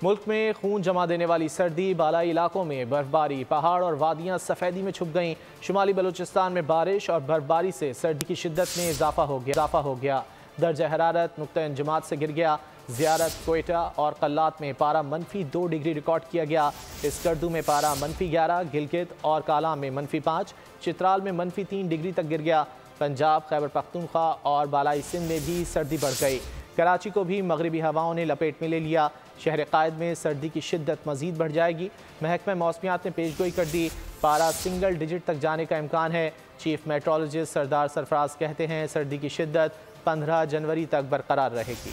मुल्क में खून जमा देने वाली सर्दी, बालाई इलाकों में बर्फबारी, पहाड़ और वादियाँ सफ़ेदी में छुप गईं। शुमाली बलूचिस्तान में बारिश और बर्फबारी से सर्दी की शिद्दत में इजाफा हो गया। दर्जा हरारत नुक्ता इंजमात से गिर गया। ज़ियारत, कोयटा और कल्लात में पारा -2 डिग्री रिकॉर्ड किया गया। स्कर्दू में पारा -11, गिलगित और कालाम में -5, चित्राल में -3 डिग्री तक गिर गया। पंजाब, खैबर पख्तूनख्वा और बालाई सिंध में भी सर्दी बढ़ गई। कराची को भी मगरबी हवाओं ने लपेट में ले लिया। शहर कायद में सर्दी की शिद्दत मज़ीद बढ़ जाएगी। महकमा मौसमियात ने पेशगोई कर दी, पारा सिंगल डिजिट तक जाने का इम्कान है। चीफ मेट्रोलॉजिस्ट सरदार सरफराज कहते हैं सर्दी की शिद्दत 15 जनवरी तक बरकरार रहेगी।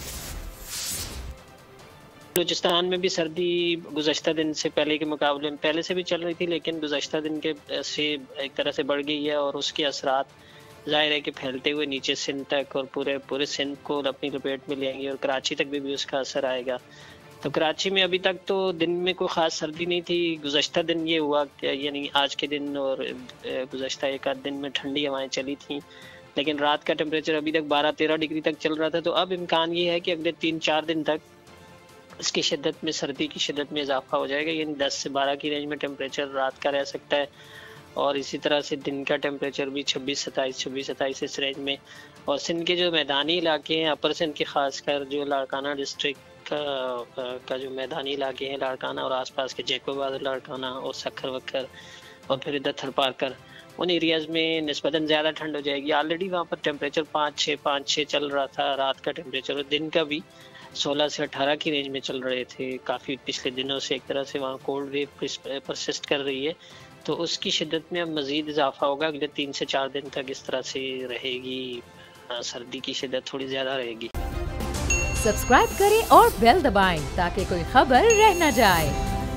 बलूचिस्तान में भी सर्दी गुज़श्ता दिन से पहले के मुकाबले में पहले से भी चल रही थी, लेकिन गुज़श्ता दिन के से एक तरह से बढ़ गई है और उसके असरात ज़ाहिर है कि फैलते हुए नीचे सिंध तक और पूरे सिंध को अपनी लपेट में ले आएंगे और कराची तक भी उसका असर आएगा। तो कराची में अभी तक तो दिन में कोई ख़ास सर्दी नहीं थी। गुज़श्ता दिन ये हुआ यानी आज के दिन और गुज़श्ता एक आध दिन में ठंडी हवाएं चली थी, लेकिन रात का टेम्परेचर अभी तक 12-13 डिग्री तक चल रहा था। तो अब इम्कान ये है कि अगले 3-4 दिन तक इसकी शिद्दत में, सर्दी की शिद्दत में इजाफा हो जाएगा, यानी 10 से 12 की रेंज में टेम्परेचर रात का रह सकता है और इसी तरह से दिन का टेम्परेचर भी 26-27 इस रेंज में। और सिंध के जो मैदानी इलाके हैं, अपर सिंध के खासकर जो लाड़काना डिस्ट्रिक्ट का जो मैदानी इलाके हैं, लाड़काना और आसपास के जैकोबाद, लाड़काना और सखर वखर और फिर इधर थरपारकर, उन एरियाज़ में निस्बतन ज़्यादा ठंड हो जाएगी। ऑलरेडी वहाँ पर टेम्परेचर 5-6 चल रहा था रात का टेम्परेचर, और दिन का भी 16 से 18 की रेंज में चल रहे थे। काफ़ी पिछले दिनों से एक तरह से वहाँ कोल्ड वेव परसिस्ट कर रही है, तो उसकी शिद्दत में अब मज़ीद इजाफा होगा। अगले 3 से 4 दिन तक इस तरह से रहेगी, सर्दी की शिद्दत थोड़ी ज़्यादा रहेगी। सब्सक्राइब करें और बेल दबाएं ताकि कोई खबर रह न जाए।